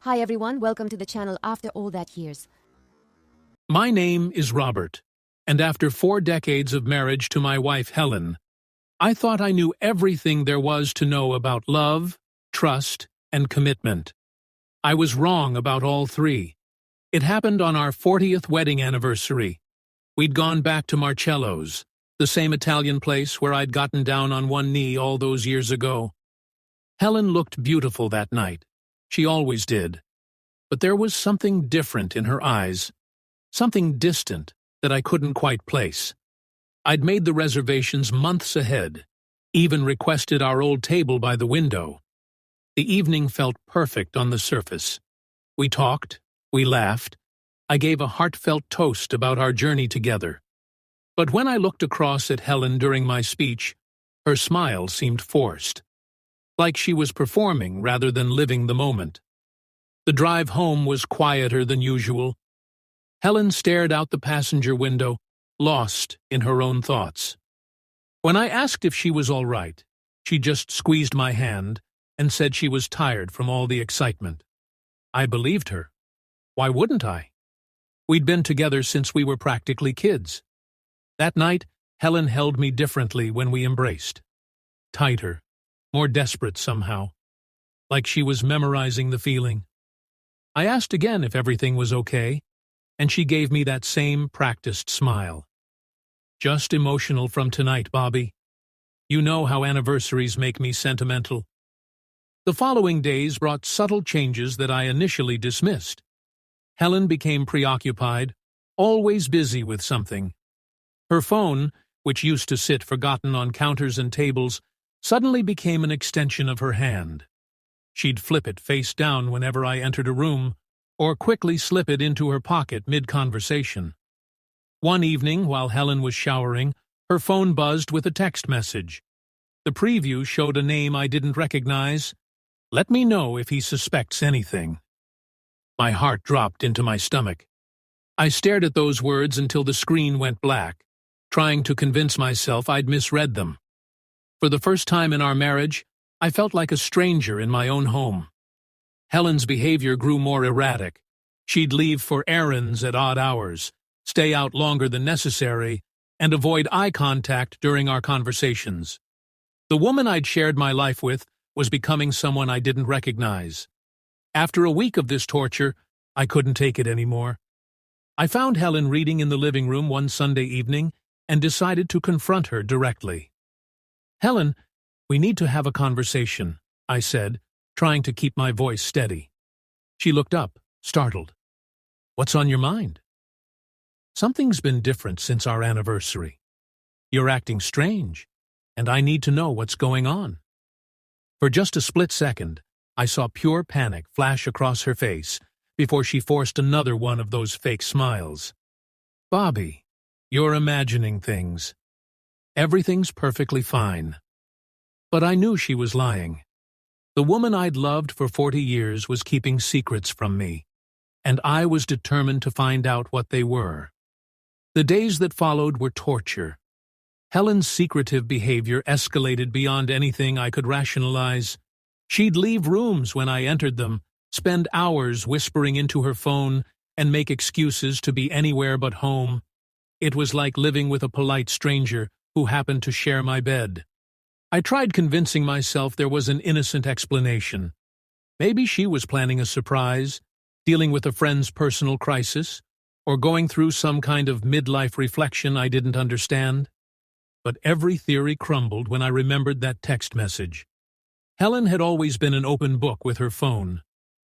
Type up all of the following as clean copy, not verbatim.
Hi everyone, welcome to the channel After All That Years. My name is Robert, and after 4 decades of marriage to my wife Helen, I thought I knew everything there was to know about love, trust, and commitment. I was wrong about all 3. It happened on our 40th wedding anniversary. We'd gone back to Marcello's, the same Italian place where I'd gotten down on one knee all those years ago. Helen looked beautiful that night. She always did. But there was something different in her eyes, something distant that I couldn't quite place. I'd made the reservations months ahead, even requested our old table by the window. The evening felt perfect on the surface. We talked, we laughed. I gave a heartfelt toast about our journey together. But when I looked across at Helen during my speech, her smile seemed forced, like she was performing rather than living the moment. The drive home was quieter than usual. Helen stared out the passenger window, lost in her own thoughts. When I asked if she was all right, she just squeezed my hand and said she was tired from all the excitement. I believed her. Why wouldn't I? We'd been together since we were practically kids. That night, Helen held me differently when we embraced. Tighter, more desperate somehow, like she was memorizing the feeling. I asked again if everything was okay, and she gave me that same practiced smile. Just emotional from tonight, Bobby. You know how anniversaries make me sentimental. The following days brought subtle changes that I initially dismissed. Helen became preoccupied, always busy with something. Her phone, which used to sit forgotten on counters and tables, suddenly became an extension of her hand. She'd flip it face down whenever I entered a room, or quickly slip it into her pocket mid-conversation. One evening, while Helen was showering, her phone buzzed with a text message. The preview showed a name I didn't recognize. Let me know if he suspects anything. My heart dropped into my stomach. I stared at those words until the screen went black, trying to convince myself I'd misread them. For the first time in our marriage, I felt like a stranger in my own home. Helen's behavior grew more erratic. She'd leave for errands at odd hours, stay out longer than necessary, and avoid eye contact during our conversations. The woman I'd shared my life with was becoming someone I didn't recognize. After a week of this torture, I couldn't take it anymore. I found Helen reading in the living room one Sunday evening and decided to confront her directly. "Helen, we need to have a conversation," I said, trying to keep my voice steady. She looked up, startled. "What's on your mind?" "Something's been different since our anniversary. You're acting strange, and I need to know what's going on." For just a split second, I saw pure panic flash across her face before she forced another one of those fake smiles. "Bobby, you're imagining things. Everything's perfectly fine." But I knew she was lying. The woman I'd loved for 40 years was keeping secrets from me, and I was determined to find out what they were. The days that followed were torture. Helen's secretive behavior escalated beyond anything I could rationalize. She'd leave rooms when I entered them, spend hours whispering into her phone, and make excuses to be anywhere but home. It was like living with a polite stranger who happened to share my bed. I tried convincing myself there was an innocent explanation. Maybe she was planning a surprise, dealing with a friend's personal crisis, or going through some kind of midlife reflection I didn't understand. But every theory crumbled when I remembered that text message. Helen had always been an open book with her phone.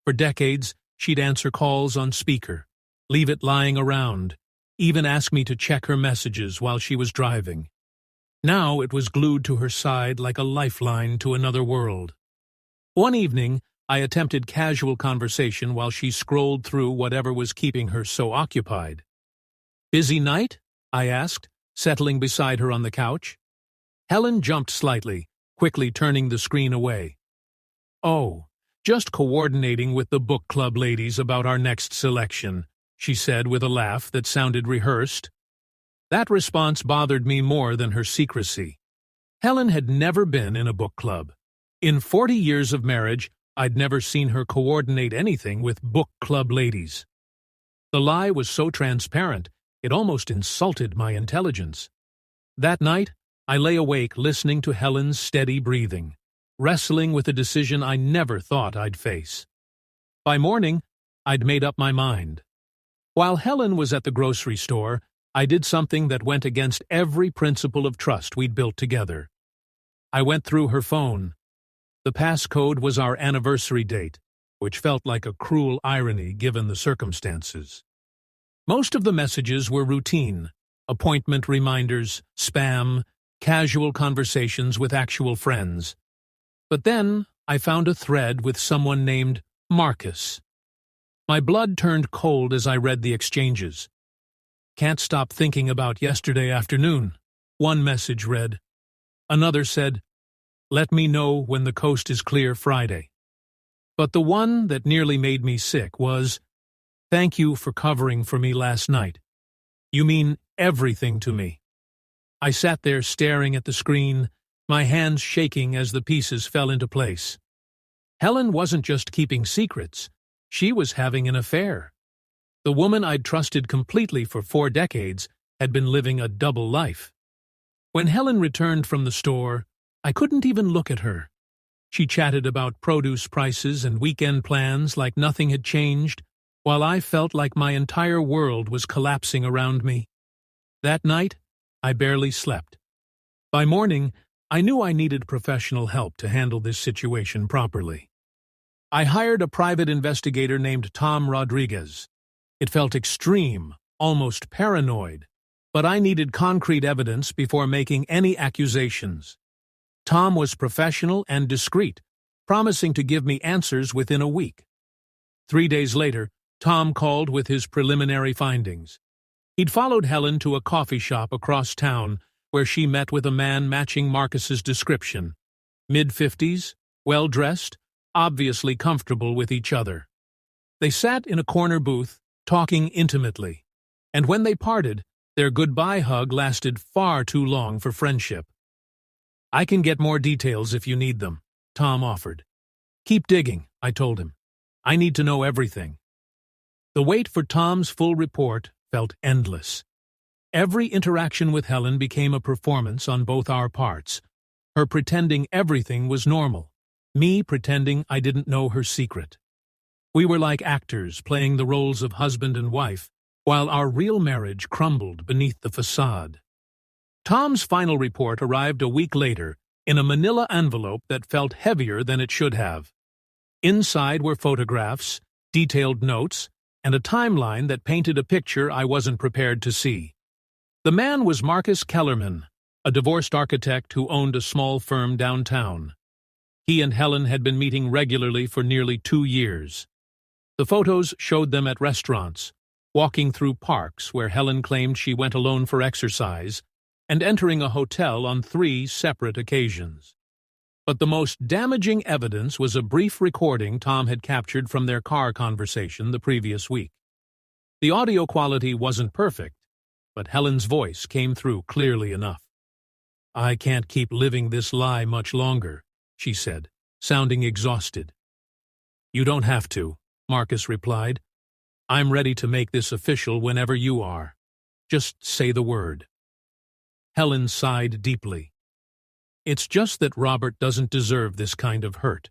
For decades, she'd answer calls on speaker, leave it lying around, even ask me to check her messages while she was driving. Now it was glued to her side like a lifeline to another world. One evening, I attempted casual conversation while she scrolled through whatever was keeping her so occupied. "Busy night?" I asked, settling beside her on the couch. Helen jumped slightly, quickly turning the screen away. "Oh, just coordinating with the book club ladies about our next selection," she said with a laugh that sounded rehearsed. That response bothered me more than her secrecy. Helen had never been in a book club. In 40 years of marriage, I'd never seen her coordinate anything with book club ladies. The lie was so transparent, it almost insulted my intelligence. That night, I lay awake listening to Helen's steady breathing, wrestling with a decision I never thought I'd face. By morning, I'd made up my mind. While Helen was at the grocery store, I did something that went against every principle of trust we'd built together. I went through her phone. The passcode was our anniversary date, which felt like a cruel irony given the circumstances. Most of the messages were routine: appointment reminders, spam, casual conversations with actual friends. But then I found a thread with someone named Marcus. My blood turned cold as I read the exchanges. "Can't stop thinking about yesterday afternoon," one message read. Another said, "Let me know when the coast is clear Friday." But the one that nearly made me sick was, "Thank you for covering for me last night. You mean everything to me." I sat there staring at the screen, my hands shaking as the pieces fell into place. Helen wasn't just keeping secrets, she was having an affair. The woman I'd trusted completely for 4 decades had been living a double life. When Helen returned from the store, I couldn't even look at her. She chatted about produce prices and weekend plans like nothing had changed, while I felt like my entire world was collapsing around me. That night, I barely slept. By morning, I knew I needed professional help to handle this situation properly. I hired a private investigator named Tom Rodriguez. It felt extreme, almost paranoid, but I needed concrete evidence before making any accusations. Tom was professional and discreet, promising to give me answers within a week. 3 days later, Tom called with his preliminary findings. He'd followed Helen to a coffee shop across town where she met with a man matching Marcus's description. Mid-50s, well-dressed, obviously comfortable with each other. They sat in a corner booth, talking intimately, and when they parted, their goodbye hug lasted far too long for friendship. "I can get more details if you need them," Tom offered. "Keep digging," I told him. "I need to know everything." The wait for Tom's full report felt endless. Every interaction with Helen became a performance on both our parts, her pretending everything was normal, me pretending I didn't know her secret. We were like actors playing the roles of husband and wife, while our real marriage crumbled beneath the facade. Tom's final report arrived a week later in a manila envelope that felt heavier than it should have. Inside were photographs, detailed notes, and a timeline that painted a picture I wasn't prepared to see. The man was Marcus Kellerman, a divorced architect who owned a small firm downtown. He and Helen had been meeting regularly for nearly 2 years. The photos showed them at restaurants, walking through parks where Helen claimed she went alone for exercise, and entering a hotel on 3 separate occasions. But the most damaging evidence was a brief recording Tom had captured from their car conversation the previous week. The audio quality wasn't perfect, but Helen's voice came through clearly enough. "I can't keep living this lie much longer," she said, sounding exhausted. "You don't have to," Marcus replied. "I'm ready to make this official whenever you are. Just say the word." Helen sighed deeply. "It's just that Robert doesn't deserve this kind of hurt."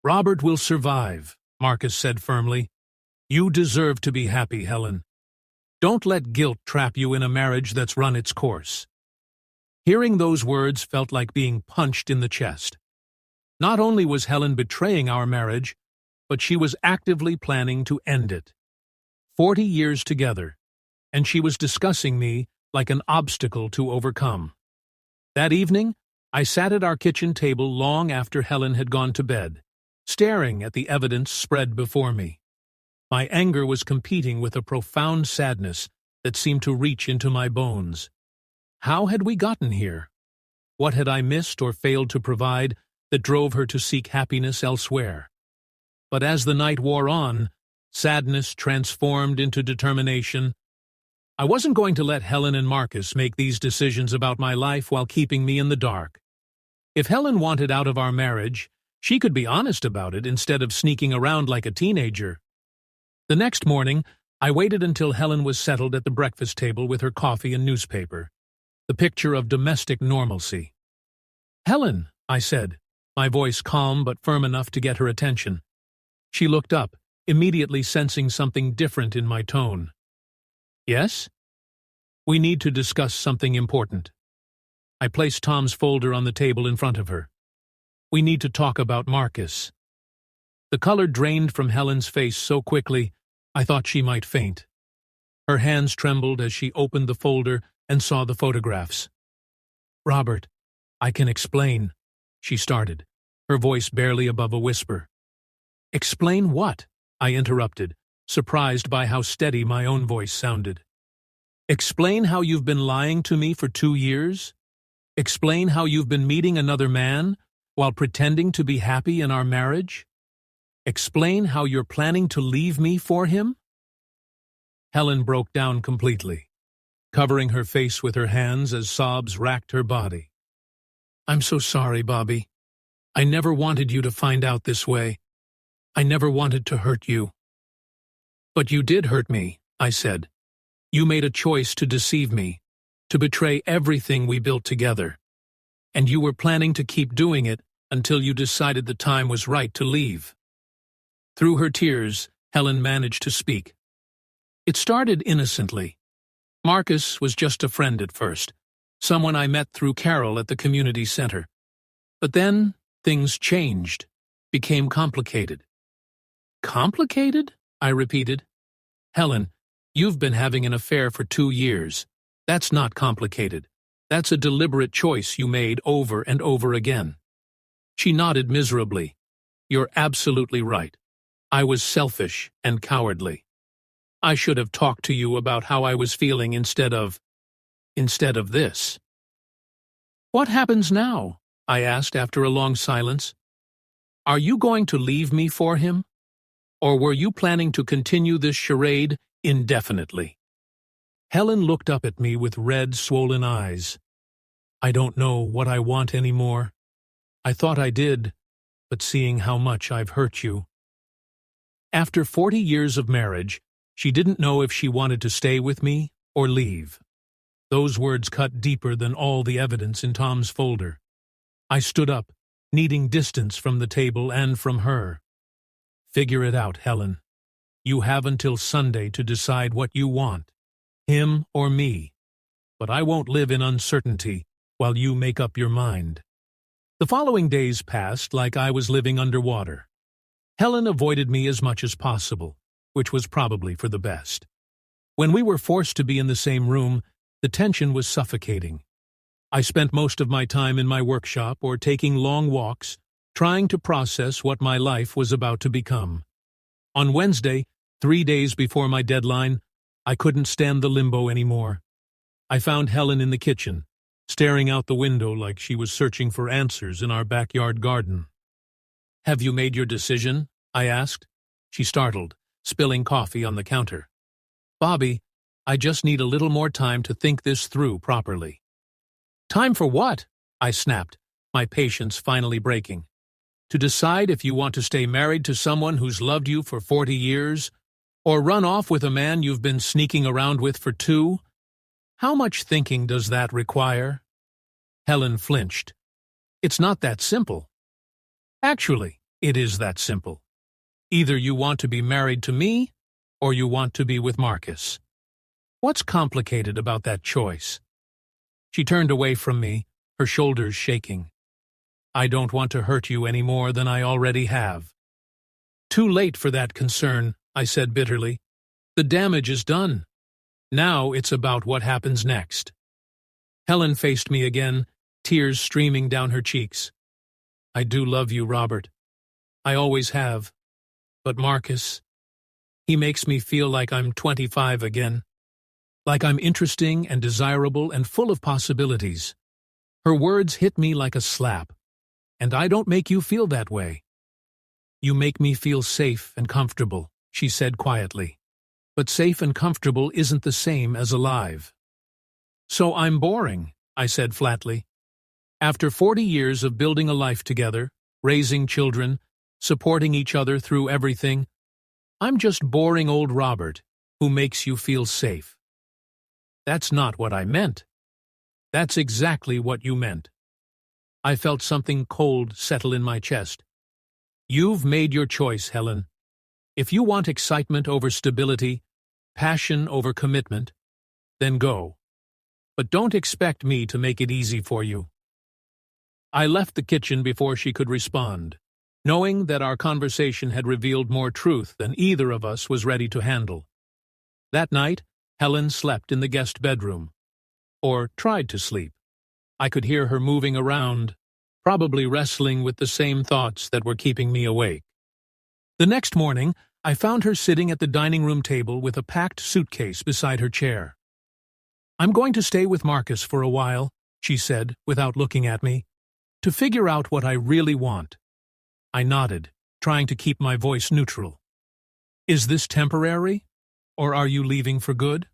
"Robert will survive," Marcus said firmly. "You deserve to be happy, Helen. Don't let guilt trap you in a marriage that's run its course." Hearing those words felt like being punched in the chest. Not only was Helen betraying our marriage, but she was actively planning to end it. 40 years together, and she was discussing me like an obstacle to overcome. That evening, I sat at our kitchen table long after Helen had gone to bed, staring at the evidence spread before me. My anger was competing with a profound sadness that seemed to reach into my bones. How had we gotten here? What had I missed or failed to provide that drove her to seek happiness elsewhere? But as the night wore on, sadness transformed into determination. I wasn't going to let Helen and Marcus make these decisions about my life while keeping me in the dark. If Helen wanted out of our marriage, She could be honest about it instead of sneaking around like a teenager. The next morning, I waited until Helen was settled at the breakfast table with her coffee and newspaper, the picture of domestic normalcy. "Helen," I said, my voice calm but firm enough to get her attention. She looked up, immediately sensing something different in my tone. "Yes?" "We need to discuss something important." I placed Tom's folder on the table in front of her. "We need to talk about Marcus." The color drained from Helen's face so quickly, I thought she might faint. Her hands trembled as she opened the folder and saw the photographs. "Robert, I can explain," she started, her voice barely above a whisper. "Explain what?" I interrupted, surprised by how steady my own voice sounded. "Explain how you've been lying to me for 2 years? Explain how you've been meeting another man while pretending to be happy in our marriage? Explain how you're planning to leave me for him?" Helen broke down completely, covering her face with her hands as sobs racked her body. "I'm so sorry, Bobby. I never wanted you to find out this way. I never wanted to hurt you." "But you did hurt me," I said. "You made a choice to deceive me, to betray everything we built together. And you were planning to keep doing it until you decided the time was right to leave." Through her tears, Helen managed to speak. "It started innocently. Marcus was just a friend at first, someone I met through Carol at the community center. But then things changed, became complicated." "Complicated?" I repeated. "Helen, you've been having an affair for 2 years. That's not complicated. That's a deliberate choice you made over and over again." She nodded miserably. "You're absolutely right. I was selfish and cowardly. I should have talked to you about how I was feeling instead of this." "What happens now?" I asked after a long silence. "Are you going to leave me for him? Or were you planning to continue this charade indefinitely?" Helen looked up at me with red, swollen eyes. "I don't know what I want anymore. I thought I did, but seeing how much I've hurt you." After 40 years of marriage, she didn't know if she wanted to stay with me or leave. Those words cut deeper than all the evidence in Tom's folder. I stood up, needing distance from the table and from her. "Figure it out, Helen. You have until Sunday to decide what you want, him or me. But I won't live in uncertainty while you make up your mind." The following days passed like I was living underwater. Helen avoided me as much as possible, which was probably for the best. When we were forced to be in the same room, the tension was suffocating. I spent most of my time in my workshop or taking long walks, trying to process what my life was about to become. On Wednesday, 3 days before my deadline, I couldn't stand the limbo anymore. I found Helen in the kitchen, staring out the window like she was searching for answers in our backyard garden. "Have you made your decision?" I asked. She startled, spilling coffee on the counter. "Bobby, I just need a little more time to think this through properly." "Time for what?" I snapped, my patience finally breaking. "To decide if you want to stay married to someone who's loved you for 40 years, or run off with a man you've been sneaking around with for 2? How much thinking does that require?" Helen flinched. "It's not that simple." "Actually, it is that simple. Either you want to be married to me, or you want to be with Marcus. What's complicated about that choice?" She turned away from me, her shoulders shaking. "I don't want to hurt you any more than I already have." "Too late for that concern," I said bitterly. "The damage is done. Now it's about what happens next." Helen faced me again, tears streaming down her cheeks. "I do love you, Robert. I always have. But Marcus, he makes me feel like I'm 25 again. Like I'm interesting and desirable and full of possibilities." Her words hit me like a slap. "And I don't make you feel that way." "You make me feel safe and comfortable," she said quietly. "But safe and comfortable isn't the same as alive." "So I'm boring," I said flatly. "After 40 years of building a life together, raising children, supporting each other through everything. I'm just boring old Robert, who makes you feel safe. That's not what I meant. That's exactly what you meant. I felt something cold settle in my chest. You've made your choice, Helen. If you want excitement over stability, passion over commitment, then go. But don't expect me to make it easy for you. I left the kitchen before she could respond, knowing that our conversation had revealed more truth than either of us was ready to handle. That night, Helen slept in the guest bedroom, or tried to sleep. I could hear her moving around, probably wrestling with the same thoughts that were keeping me awake. The next morning, I found her sitting at the dining room table with a packed suitcase beside her chair. "I'm going to stay with Marcus for a while," she said, without looking at me, "to figure out what I really want." I nodded, trying to keep my voice neutral. "Is this temporary, or are you leaving for good?"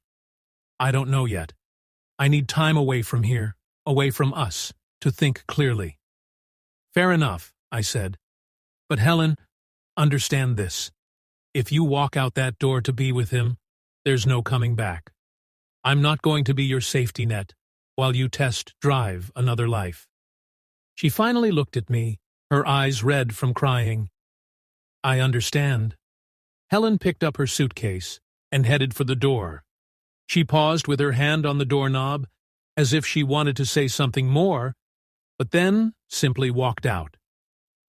"I don't know yet. I need time away from here, away from us, to think clearly." "Fair enough," I said. "But Helen, understand this. If you walk out that door to be with him, there's no coming back. I'm not going to be your safety net while you drive another life." She finally looked at me, her eyes red from crying. "I understand." Helen picked up her suitcase and headed for the door. She paused with her hand on the doorknob, as if she wanted to say something more, but then simply walked out.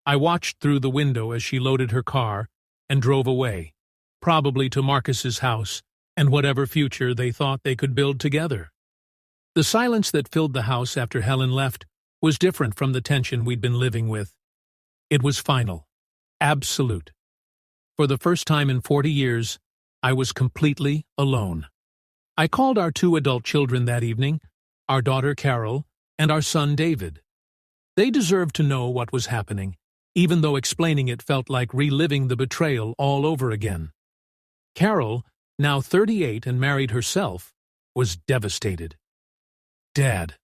I watched through the window as she loaded her car and drove away, probably to Marcus's house and whatever future they thought they could build together. The silence that filled the house after Helen left was different from the tension we'd been living with. It was final, absolute. For the first time in 40 years, I was completely alone. I called our 2 adult children that evening, our daughter Carol and our son David. They deserved to know what was happening, even though explaining it felt like reliving the betrayal all over again. Carol, now 38 and married herself, was devastated. "Dad,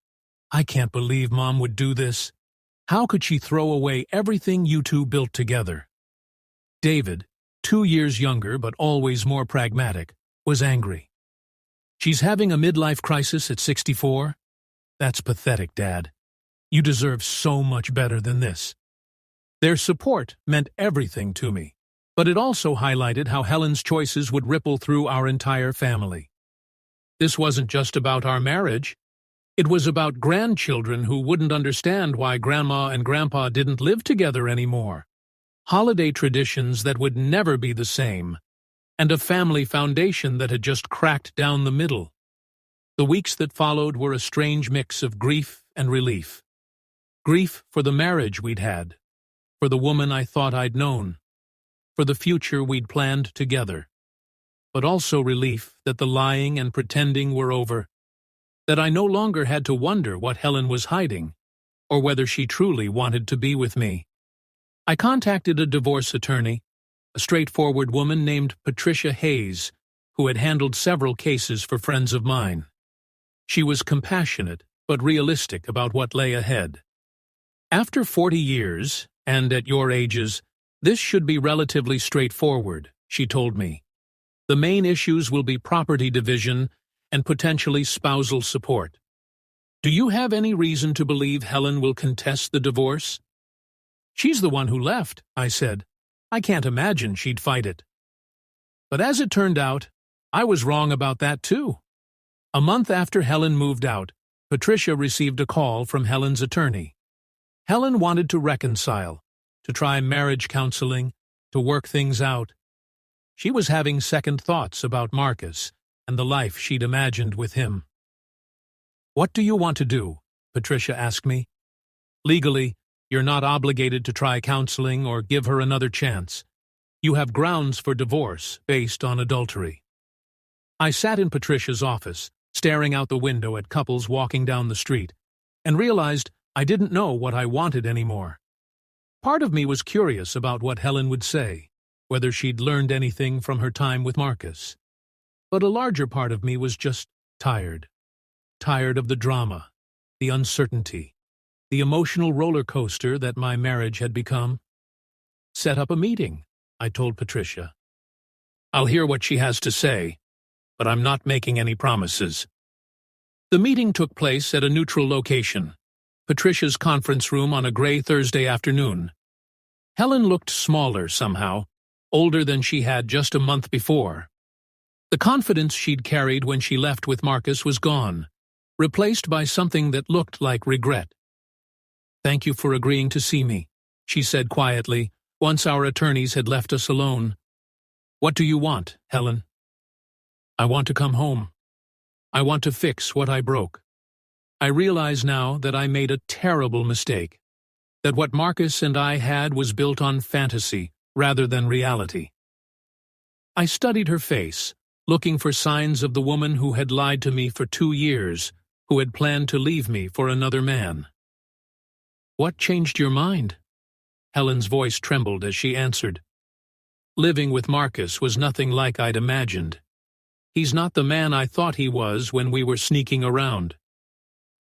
I can't believe Mom would do this. How could she throw away everything you two built together?" David, 2 years younger but always more pragmatic, was angry. "She's having a midlife crisis at 64? That's pathetic, Dad. You deserve so much better than this." Their support meant everything to me, but it also highlighted how Helen's choices would ripple through our entire family. This wasn't just about our marriage. It was about grandchildren who wouldn't understand why Grandma and Grandpa didn't live together anymore, holiday traditions that would never be the same, and a family foundation that had just cracked down the middle. The weeks that followed were a strange mix of grief and relief. Grief for the marriage we'd had, for the woman I thought I'd known, for the future we'd planned together, but also relief that the lying and pretending were over, that I no longer had to wonder what Helen was hiding, or whether she truly wanted to be with me. I contacted a divorce attorney, a straightforward woman named Patricia Hayes, who had handled several cases for friends of mine. She was compassionate but realistic about what lay ahead. "After 40 years, and at your ages, this should be relatively straightforward," she told me. "The main issues will be property division and potentially spousal support. Do you have any reason to believe Helen will contest the divorce?" "She's the one who left," I said. "I can't imagine she'd fight it." But as it turned out, I was wrong about that too. A month after Helen moved out, Patricia received a call from Helen's attorney. Helen wanted to reconcile, to try marriage counseling, to work things out. She was having second thoughts about Marcus and the life she'd imagined with him. "What do you want to do?" Patricia asked me. "Legally, you're not obligated to try counseling or give her another chance. You have grounds for divorce based on adultery." I sat in Patricia's office, staring out the window at couples walking down the street, and realized I didn't know what I wanted anymore. Part of me was curious about what Helen would say, whether she'd learned anything from her time with Marcus. But a larger part of me was just tired. Tired of the drama, the uncertainty, the emotional roller coaster that my marriage had become. "Set up a meeting," I told Patricia. "I'll hear what she has to say, but I'm not making any promises." The meeting took place at a neutral location, Patricia's conference room on a gray Thursday afternoon. Helen looked smaller somehow, older than she had just a month before. The confidence she'd carried when she left with Marcus was gone, replaced by something that looked like regret. "Thank you for agreeing to see me," she said quietly, once our attorneys had left us alone. "What do you want, Helen?" "I want to come home. I want to fix what I broke. I realize now that I made a terrible mistake, that what Marcus and I had was built on fantasy rather than reality." I studied her face, looking for signs of the woman who had lied to me for 2 years, who had planned to leave me for another man. "What changed your mind?" Helen's voice trembled as she answered. "Living with Marcus was nothing like I'd imagined. He's not the man I thought he was when we were sneaking around.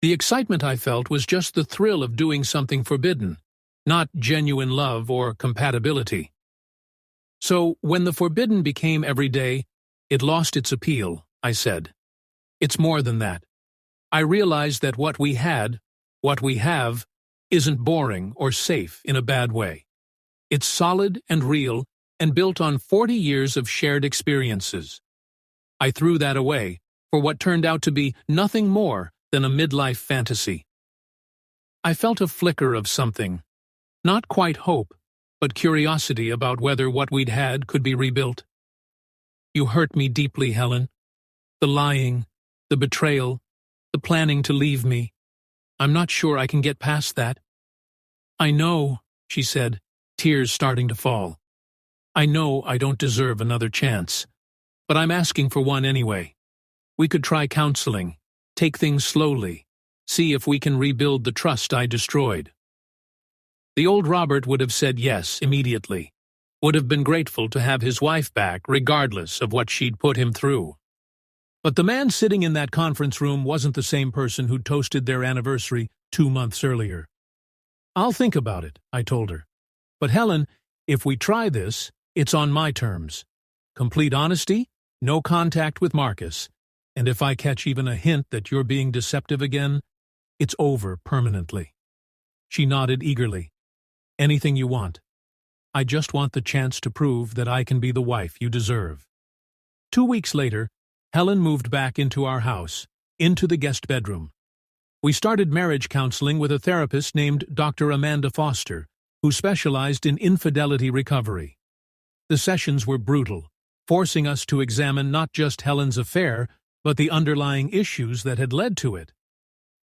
The excitement I felt was just the thrill of doing something forbidden, not genuine love or compatibility. So when the forbidden became every day, it lost its appeal," I said. "It's more than that. I realized that what we have, isn't boring or safe in a bad way. It's solid and real and built on 40 years of shared experiences. I threw that away for what turned out to be nothing more than a midlife fantasy." I felt a flicker of something, not quite hope, but curiosity about whether what we'd had could be rebuilt. "You hurt me deeply, Helen. The lying, the betrayal, the planning to leave me. I'm not sure I can get past that." "I know," she said, tears starting to fall. "I know I don't deserve another chance, but I'm asking for one anyway. We could try counseling, take things slowly, see if we can rebuild the trust I destroyed." The old Robert would have said yes immediately, would have been grateful to have his wife back regardless of what she'd put him through. But the man sitting in that conference room wasn't the same person who'd toasted their anniversary 2 months earlier. "I'll think about it," I told her. "But Helen, if we try this, it's on my terms. Complete honesty, no contact with Marcus, and if I catch even a hint that you're being deceptive again, it's over permanently." She nodded eagerly. "Anything you want. I just want the chance to prove that I can be the wife you deserve." 2 weeks later, Helen moved back into our house, into the guest bedroom. We started marriage counseling with a therapist named Dr. Amanda Foster, who specialized in infidelity recovery. The sessions were brutal, forcing us to examine not just Helen's affair, but the underlying issues that had led to it.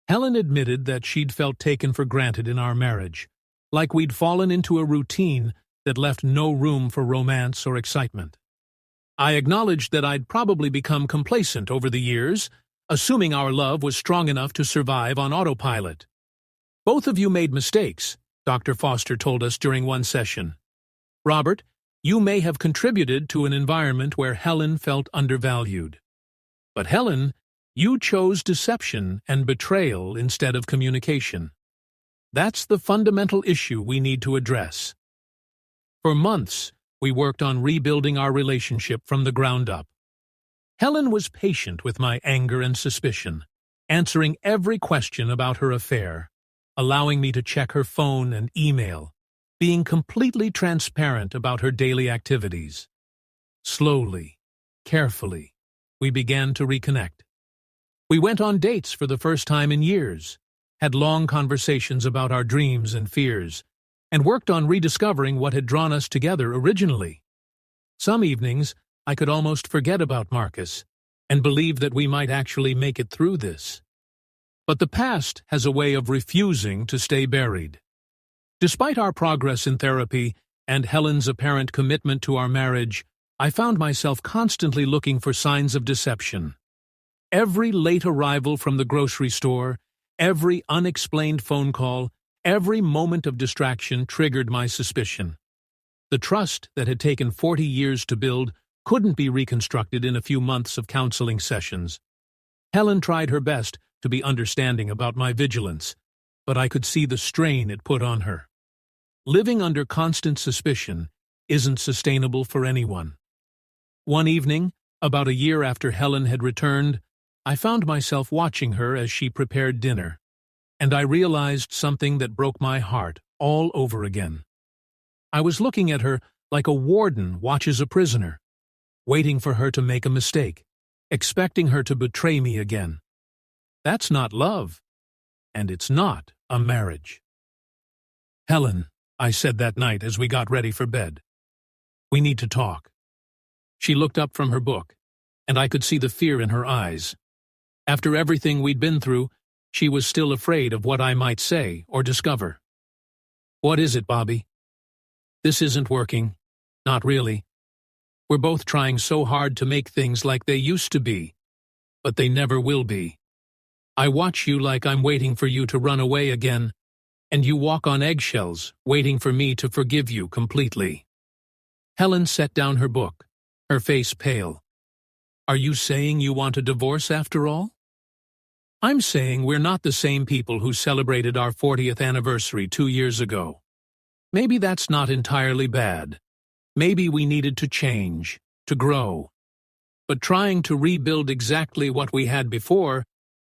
Helen admitted that she'd felt taken for granted in our marriage, like we'd fallen into a routine that left no room for romance or excitement. I acknowledged that I'd probably become complacent over the years, assuming our love was strong enough to survive on autopilot. "Both of you made mistakes," Dr. Foster told us during one session. "Robert, you may have contributed to an environment where Helen felt undervalued. But Helen, you chose deception and betrayal instead of communication. That's the fundamental issue we need to address." For months, we worked on rebuilding our relationship from the ground up. Helen was patient with my anger and suspicion, answering every question about her affair, allowing me to check her phone and email, being completely transparent about her daily activities. Slowly, carefully, we began to reconnect. We went on dates for the first time in years, had long conversations about our dreams and fears, and worked on rediscovering what had drawn us together originally. Some evenings, I could almost forget about Marcus and believe that we might actually make it through this. But the past has a way of refusing to stay buried. Despite our progress in therapy and Helen's apparent commitment to our marriage, I found myself constantly looking for signs of deception. Every late arrival from the grocery store, every unexplained phone call, every moment of distraction triggered my suspicion. The trust that had taken 40 years to build couldn't be reconstructed in a few months of counseling sessions. Helen tried her best to be understanding about my vigilance, but I could see the strain it put on her. Living under constant suspicion isn't sustainable for anyone. One evening, about a year after Helen had returned, I found myself watching her as she prepared dinner, and I realized something that broke my heart all over again. I was looking at her like a warden watches a prisoner, waiting for her to make a mistake, expecting her to betray me again. That's not love, and it's not a marriage. "Helen," I said that night as we got ready for bed, "we need to talk." She looked up from her book, and I could see the fear in her eyes. After everything we'd been through, she was still afraid of what I might say or discover. "What is it, Bobby?" "This isn't working. Not really. We're both trying so hard to make things like they used to be, but they never will be. I watch you like I'm waiting for you to run away again, and you walk on eggshells, waiting for me to forgive you completely." Helen set down her book, her face pale. "Are you saying you want a divorce after all?" "I'm saying we're not the same people who celebrated our 40th anniversary 2 years ago. Maybe that's not entirely bad. Maybe we needed to change, to grow. But trying to rebuild exactly what we had before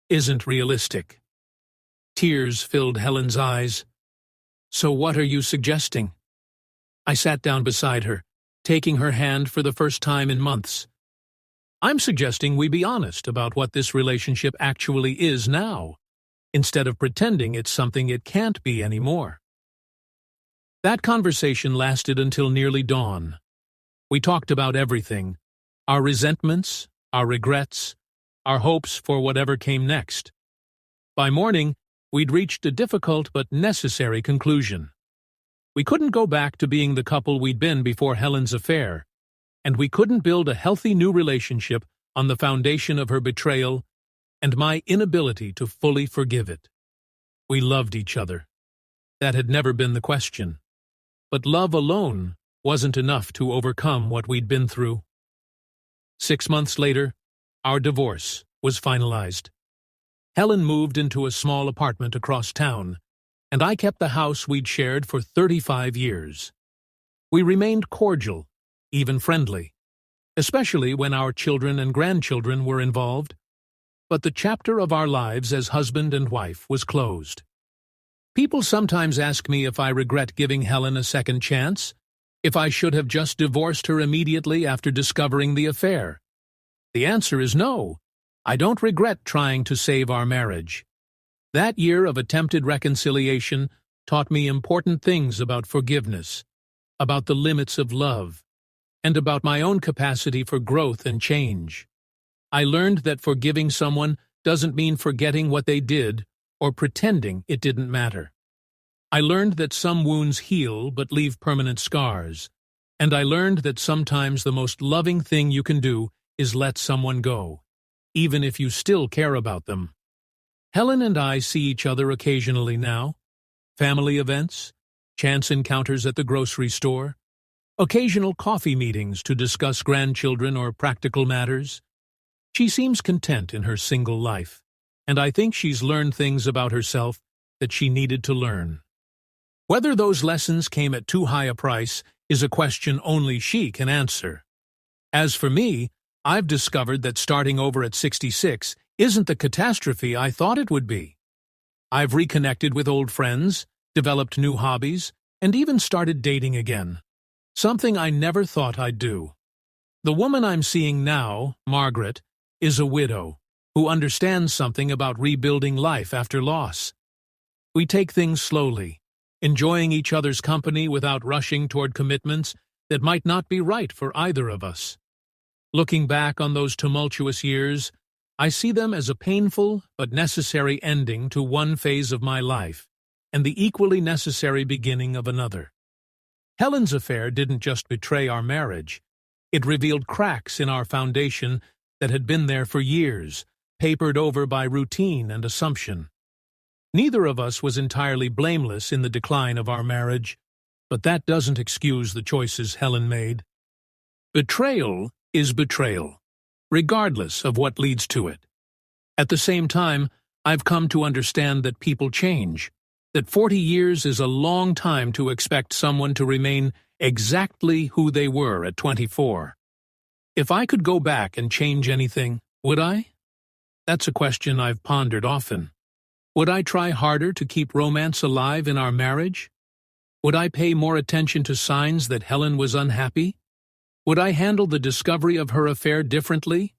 isn't realistic." Tears filled Helen's eyes. "So what are you suggesting?" I sat down beside her, taking her hand for the first time in months. "I'm suggesting we be honest about what this relationship actually is now, instead of pretending it's something it can't be anymore." That conversation lasted until nearly dawn. We talked about everything: our resentments, our regrets, our hopes for whatever came next. By morning, we'd reached a difficult but necessary conclusion. We couldn't go back to being the couple we'd been before Helen's affair, and we couldn't build a healthy new relationship on the foundation of her betrayal and my inability to fully forgive it. We loved each other. That had never been the question. But love alone wasn't enough to overcome what we'd been through. 6 months later, our divorce was finalized. Helen moved into a small apartment across town, and I kept the house we'd shared for 35 years. We remained cordial, even friendly, especially when our children and grandchildren were involved. But the chapter of our lives as husband and wife was closed. People sometimes ask me if I regret giving Helen a second chance, if I should have just divorced her immediately after discovering the affair. The answer is no. I don't regret trying to save our marriage. That year of attempted reconciliation taught me important things about forgiveness, about the limits of love, and about my own capacity for growth and change. I learned that forgiving someone doesn't mean forgetting what they did or pretending it didn't matter. I learned that some wounds heal but leave permanent scars, and I learned that sometimes the most loving thing you can do is let someone go, even if you still care about them. Helen and I see each other occasionally now. Family events, chance encounters at the grocery store, occasional coffee meetings to discuss grandchildren or practical matters. She seems content in her single life, and I think she's learned things about herself that she needed to learn. Whether those lessons came at too high a price is a question only she can answer. As for me, I've discovered that starting over at 66 isn't the catastrophe I thought it would be. I've reconnected with old friends, developed new hobbies, and even started dating again. Something I never thought I'd do. The woman I'm seeing now, Margaret, is a widow who understands something about rebuilding life after loss. We take things slowly, enjoying each other's company without rushing toward commitments that might not be right for either of us. Looking back on those tumultuous years, I see them as a painful but necessary ending to one phase of my life, and the equally necessary beginning of another. Helen's affair didn't just betray our marriage. It revealed cracks in our foundation that had been there for years, papered over by routine and assumption. Neither of us was entirely blameless in the decline of our marriage, but that doesn't excuse the choices Helen made. Betrayal is betrayal, regardless of what leads to it. At the same time, I've come to understand that people change, that 40 years is a long time to expect someone to remain exactly who they were at 24. If I could go back and change anything, would I? That's a question I've pondered often. Would I try harder to keep romance alive in our marriage? Would I pay more attention to signs that Helen was unhappy? Would I handle the discovery of her affair differently?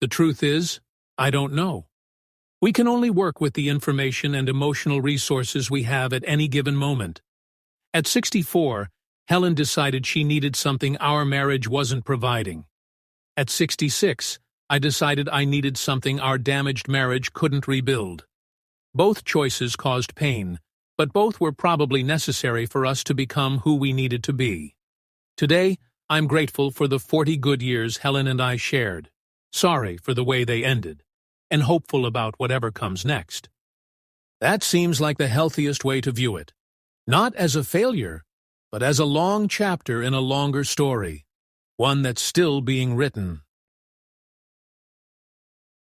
The truth is, I don't know. We can only work with the information and emotional resources we have at any given moment. At 64, Helen decided she needed something our marriage wasn't providing. At 66, I decided I needed something our damaged marriage couldn't rebuild. Both choices caused pain, but both were probably necessary for us to become who we needed to be. Today, I'm grateful for the 40 good years Helen and I shared, sorry for the way they ended, and hopeful about whatever comes next. That seems like the healthiest way to view it. Not as a failure, but as a long chapter in a longer story, one that's still being written.